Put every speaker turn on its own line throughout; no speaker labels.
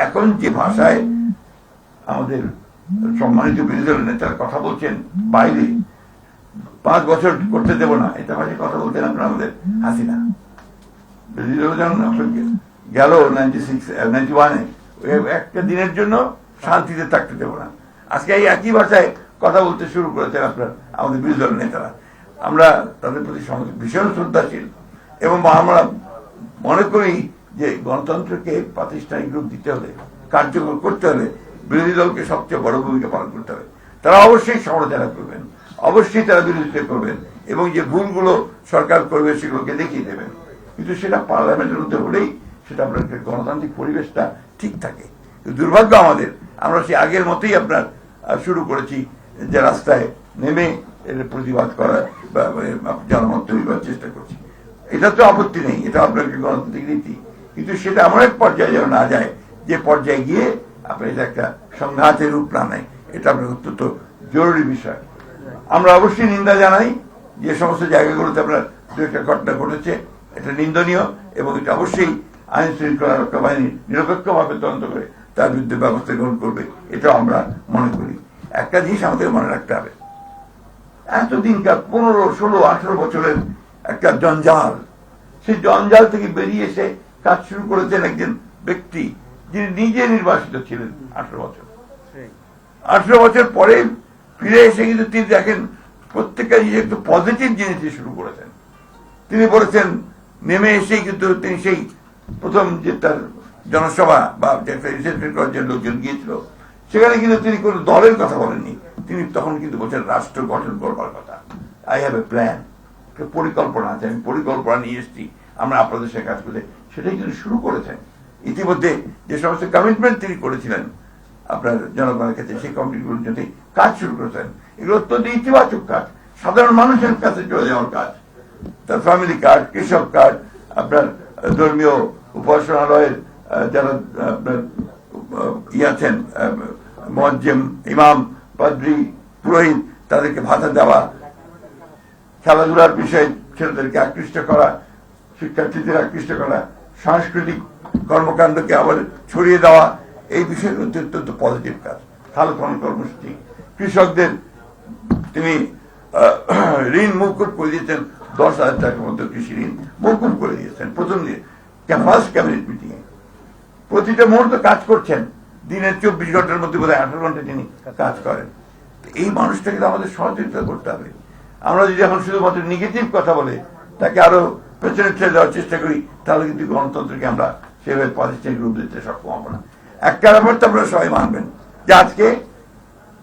এখন যে ভাষায় আমাদের সম্মানিত বিরোধী দলের নেতারা কথা বলছেন বাইরে, 5 বছর করতে দেব না, এটা ভাষায় কথা বলতেন আপনার আমাদের হাসিনা। বিরোধী দল যেমন গেল 91-এ একটা দিনের জন্য শান্তিতে থাকতে দেব না, আজকে এই একই ভাষায় কথা বলতে শুরু করেছেন আপনার আমাদের বিরোধী দলের নেতারা। আমরা তাদের প্রতি ভীষণ শ্রদ্ধাশীল এবং আমরা মনে করি যে গণতন্ত্রকে প্রাতিষ্ঠানিক রূপ দিতে হলে, কার্যকর করতে হলে বিরোধী দলকে সবচেয়ে বড় ভূমিকা পালন করতে হবে। তারা অবশ্যই সমালোচনা করবেন, অবশ্যই তারা বিরোধিতা করবেন এবং যে ভুলগুলো সরকার করবে সেগুলোকে দেখিয়ে দেবেন, কিন্তু সেটা পার্লামেন্টের মধ্যে হলেই সেটা আপনার গণতান্ত্রিক পরিবেশটা ঠিক থাকে। দুর্ভাগ্য আমাদের, আমরা সেই আগের মতোই আপনার শুরু করেছি যে রাস্তায় নেমে এর প্রতিবাদ করার বা জনমত তৈরি করার চেষ্টা করছি। এটা তো আপত্তি নেই, এটা আপনার গণতান্ত্রিক রীতি, কিন্তু সেটা এমন এক পর্যায়ে যেন না যায় যে পর্যায়ে গিয়ে আপনার এটা একটা সংঘাতের রূপ না নেয়। এটা আপনার অত্যন্ত জরুরি বিষয়। আমরা অবশ্যই নিন্দা জানাই যে সমস্ত জায়গাগুলোতে আপনার দু একটা ঘটনা ঘটেছে, এটা নিন্দনীয় এবং এটা অবশ্যই আইন শৃঙ্খলা রক্ষা বাহিনী নিরপেক্ষভাবে তদন্ত করে তার বিরুদ্ধে ব্যবস্থা গ্রহণ করবে, এটাও আমরা মনে করি। একটা জিনিস আমাদের মনে রাখতে হবে, এতদিনকার 15, 16, 18 বছরের একটা জঞ্জাল, সেই জঞ্জাল থেকে বেরিয়ে এসে কাজ শুরু করেছেন একজন ব্যক্তি যিনি নিজে নির্বাসিত ছিলেন 18 বছর। 18 বছর পরে ফিরে এসে কিন্তু তিনি দেখেন প্রত্যেকটা জিনিস একটু পজিটিভ জিনিস দিয়ে শুরু করেছেন। তিনি বলেছেন নেমে এসেই কিন্তু তিনি সেই প্রথম যে তার জনসভা বা একটা রিসেপশন করার জন্য লোকজন গিয়েছিল, সেখানে কিন্তু তিনি কোনো দলের কথা বলেননি, তিনি তখন কিন্তু বলছেন রাষ্ট্র গঠন করবার কথা। আই হ্যাভ এ প্ল্যান, পরিকল্পনা আছে, আমি পরিকল্পনা নিয়ে এসেছি, আমরা আপনাদের সঙ্গে কাজ করতে, সেটাই কিন্তু শুরু করেছেন। ইতিমধ্যে যে সমস্ত কমিটমেন্ট তিনি করেছিলেন আপনার জনগণের কাছে, সেই কমিটমেন্টগুলোর জন্য কাজ শুরু করেছেন। এগুলো অত্যন্ত ইতিবাচক কাজ, সাধারণ মানুষের কাছে চলে যাওয়ার কাজ। তার ফ্যামিলি কার্ড, কৃষক কার্ড, আপনার ধর্মীয় উপাসনালয়ের যারা আপনার আছেন মুয়াজ্জিম, ইমাম, পাদ্রী, পুরোহিত, তাদেরকে ভাতা দেওয়া, খেলাধুলার বিষয়ে ছেলেদেরকে আকৃষ্ট করা, শিক্ষার্থীদের আকৃষ্ট করা, সাংস্কৃতিক কর্মকাণ্ডকে আবার ছড়িয়ে দেওয়া, এই বিষয়গুলো অত্যন্ত পজিটিভ কাজ। খাল খনন কর্মসূচি, কৃষকদের তিনি ঋণ মৌকুব করে দিয়েছেন, 10,000 টাকার মতো কৃষি ঋণ মৌকুব করে দিয়েছেন প্রথম দিন ফার্স্ট ক্যাবিনেট মিটিং এ। প্রতিটা মুহূর্তে কাজ করছেন, দিনের 24 ঘন্টার মধ্যে বোধহয় 18 ঘন্টা তিনি কাজ করেন। এই মানুষটাকে আমাদের সহযোগিতা করতে হবে। আমরা যদি এখন শুধুমাত্র নেগেটিভ কথা বলে তাকে আরো পেছনে ঠেলে দেওয়ার চেষ্টা করি, তাহলে কিন্তু গণতন্ত্রকে আমরা সেভাবে প্রাতিষ্ঠানিক রূপ দিতে সক্ষম হবো না। একটা ব্যাপার তো আপনারা সবাই মানবেন যে আজকে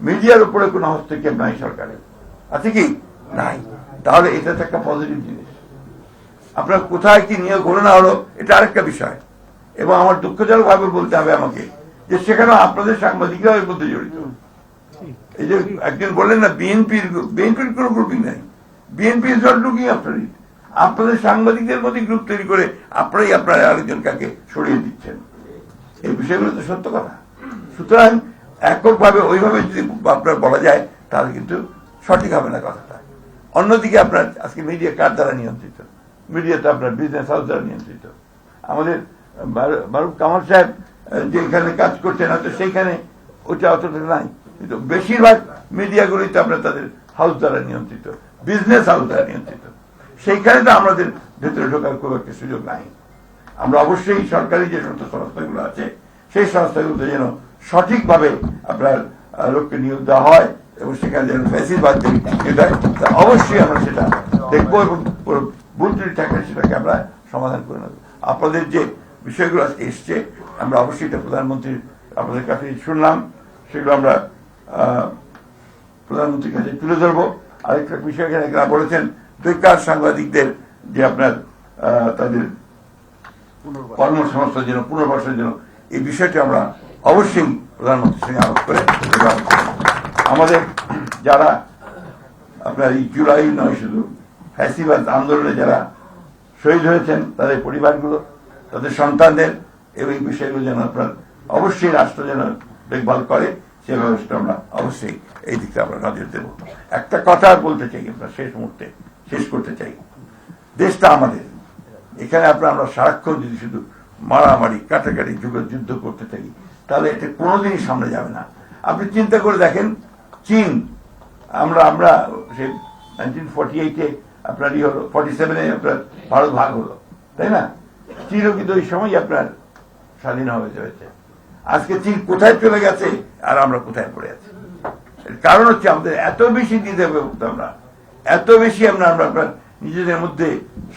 মিডিয়ার উপরে কোনো হস্তক্ষেপ নাই সরকারের, আছে কি নাই? তাহলে এটা তো একটা পজিটিভ জিনিস। আপনার কোথায় কি নিয়োগ হলো না হলো এটা আরেকটা বিষয়, এবং আমার দুঃখজনক ভাবে বলতে হবে আমাকে যে সেখানে আপনাদের সাংবাদিকরাও এর মধ্যে জড়িত। এই যে একজন বললেন না বিএনপির কোনো গ্রুপিং নাই, BNP is not looking after it, আপনাদের সাংবাদিকদের মধ্যে গ্রুপ তৈরি করে আপনারাই আপনারা আরেকজন কাকে সরিয়ে দিচ্ছেন। এই বিষয়গুলো তো সত্য কথা। সুতরাং এককভাবে ওইভাবে যদি আপনার বলা যায় তাহলে কিন্তু সঠিক হবে না কথাটা। অন্যদিকে আপনার আজকে মিডিয়া কার দ্বারা নিয়ন্ত্রিত? মিডিয়াতে আপনার বিজনেস হাউস দ্বারা নিয়ন্ত্রিত। আমাদের মারুফ কামাল সাহেব যেখানে কাজ করছেন হয়তো সেইখানে ওটা অতটা নাই, কিন্তু বেশিরভাগ মিডিয়াগুলোই তো আপনার তাদের হাউস দ্বারা নিয়ন্ত্রিত, বিজনেস হাউস দ্বারা নিয়ন্ত্রিত। সেইখানে তো আমাদের ভেতরে ঢোকার খুব একটা সুযোগ নাই। আমরা অবশ্যই সরকারি যে সমস্ত সংস্থাগুলো আছে সেই সংস্থাগুলোতে যেন সঠিকভাবে আপনার লোককে নিয়োগ দেওয়া হয় এবং সেখানে যেন ফ্যাসিবাদ অবশ্যই আমরা সেটা দেখবো এবং ভুল ত্রুটি থাকলে সেটাকে আমরা সমাধান করে নেব। আপনাদের যে বিষয়গুলো আজকে এসছে আমরা অবশ্যই এটা প্রধানমন্ত্রীর আপনাদের কাছে শুনলাম, সেগুলো আমরা প্রধানমন্ত্রীর কাছে তুলে ধরবো। আরেকটা বিষয় এখানে বলেছেন বেকার সাংবাদিকদের যে আপনার তাদের কর্মসংস্থার জন্য পুনর্বাসনের জন্য, এই বিষয়টি আমরা অবশ্যই প্রধানমন্ত্রীর সঙ্গে আলোচ করে আমাদের যারা আপনার এই জুলাই নয় শুধু ফ্যাসিবাদ আন্দোলনে যারা শহীদ হয়েছেন তাদের পরিবারগুলো, তাদের সন্তানদের এবং এই বিষয়গুলো যেন আপনার অবশ্যই রাষ্ট্র যেন দেখভাল করে সে ব্যবস্থা আমরা অবশ্যই এই দিকটা আমরা নজর দেব। একটা কথা বলতে চাই, আপনার শেষ মুহূর্তে শেষ করতে চাই, দেশটা আমাদের। এখানে আমরা সারাক্ষণ যদি শুধু মারামারি কাটাকাটি যুদ্ধ করতে থাকি তাহলে এটা কোনোদিনই সামনে যাবে না। আপনি চিন্তা করে দেখেন, চীন, আমরা আমরা সেই 1948-এ আপনার ই হলো, 47-এ আপনার ভারত ভাগ হলো, তাই না? চীনও কিন্তু ওই সময় আপনার স্বাধীন হয়েছে। আজকে চীন কোথায় চলে গেছে আর আমরা কোথায় পড়ে আছি? কারণ হচ্ছে আমাদের এত বেশি দিতে হবে, আমরা এত বেশি আমরা আপনার নিজেদের মধ্যে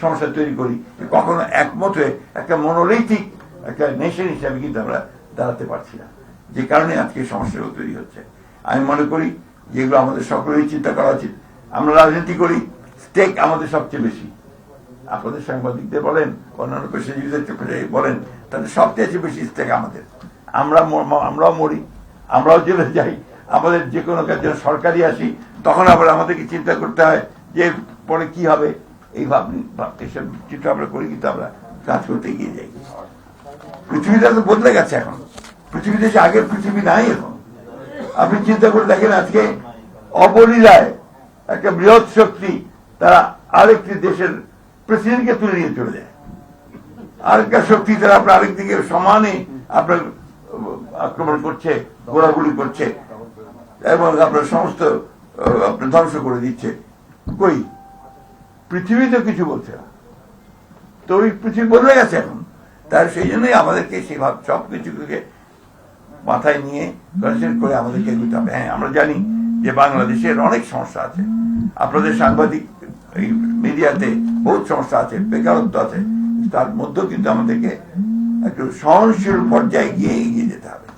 সমস্যা তৈরি করি, কখনো একমত হয়ে একটা মনোনৈতিক একটা নেশন হিসাবে কিন্তু আমরা দাঁড়াতে পারছি না, যে কারণে আজকে সমস্যাগুলো তৈরি হচ্ছে। আমি মনে করি যেগুলো আমাদের সকলেরই চিন্তা করা উচিত। আমরা রাজনীতি করি, স্টেক আমাদের সবচেয়ে বেশি। আপনাদের সাংবাদিকদের বলেন, অন্যান্য পেশাজীবীদের বলেন, তাদের সবচেয়ে বেশি স্টেক আমাদের। আমরাও মরি, আমরাও জেলে যাই, আমাদের যে কোনো কাজে সরকারি আসি, তখন আবার আমাদেরকে চিন্তা করতে হয় যে পরে কি হবে। এই এসব চিন্তা আমরা করি, কিন্তু আমরা কাজ করতে গিয়ে যাই। পৃথিবীটা তো বদলে গেছে এখন, পৃথিবীতে যে আগের পৃথিবী নাই এখন। আপনি চিন্তা করে দেখেন, আজকে অবলীলায় একটা বৃহৎ শক্তি তারা আরেকটি দেশের প্রেসিডেন্টকে তুলে নিয়ে চলে যায়। আরেকটা শক্তি তারা আপনার আরেকদিকে সমানে আপনার আক্রমণ করছে, গোড়াগুলি করছে এবং আপনার সমস্ত আপনার ধ্বংস করে দিচ্ছে। কই পৃথিবী তো কিছু বলছে না, তো ওই পৃথিবী বদলে গেছে এখন। তার সেই জন্যই আমাদেরকে সেভাবে সবকিছুকে মাথায় নিয়ে কনসেন্ট্রেট করে আমাদেরকে এগোতে হবে। হ্যাঁ, আমরা জানি যে বাংলাদেশের অনেক সমস্যা আছে, আপনাদের সাংবাদিক এই মিডিয়াতে বহুত সমস্যা আছে, বেকারত্ব আছে, তার মধ্যেও কিন্তু আমাদেরকে একটু সহনশীল পর্যায়ে গিয়ে এগিয়ে যেতে হবে।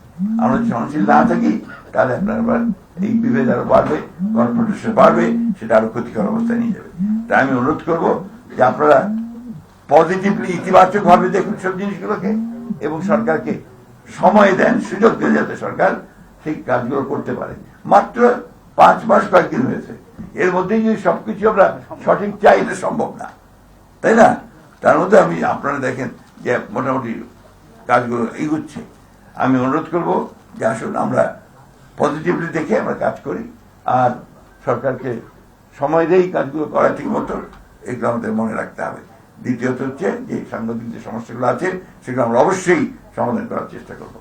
আমরা যদি সহনশীল না থাকি, তাহলে আপনার আবার এই বিভেদ আরো বাড়বে, কনফ্রন্টেশন বাড়বে, সেটা আরো ক্ষতিকর অবস্থায় নিয়ে যাবে। তাই আমি অনুরোধ করবো যে আপনারা পজিটিভলি, ইতিবাচক ভাবে দেখুন সব জিনিসগুলোকে, এবং সরকারকে সময় দেন, সুযোগ দেন, যাতে সরকার সেই কাজগুলো করতে পারে। মাত্র 5 মাস কয়েকদিন হয়েছে, এর মধ্যে যদি সবকিছু আমরা সঠিক চাই, এটা সম্ভব না, তাই না? তার মধ্যে আমি আপনারা দেখেন যে মোটামুটি কাজগুলো এগুচ্ছে। আমি অনুরোধ করব যে আসুন আমরা পজিটিভলি দেখে আমরা কাজ করি, আর সরকারকে সময় দেই কাজগুলো করা ঠিক মতো, এগুলো আমাদের মনে রাখতে হবে। দ্বিতীয়ত হচ্ছে যে সাংবাদিক যে সমস্যাগুলো আছে, সেগুলো আমরা অবশ্যই সমাধান করার চেষ্টা করব।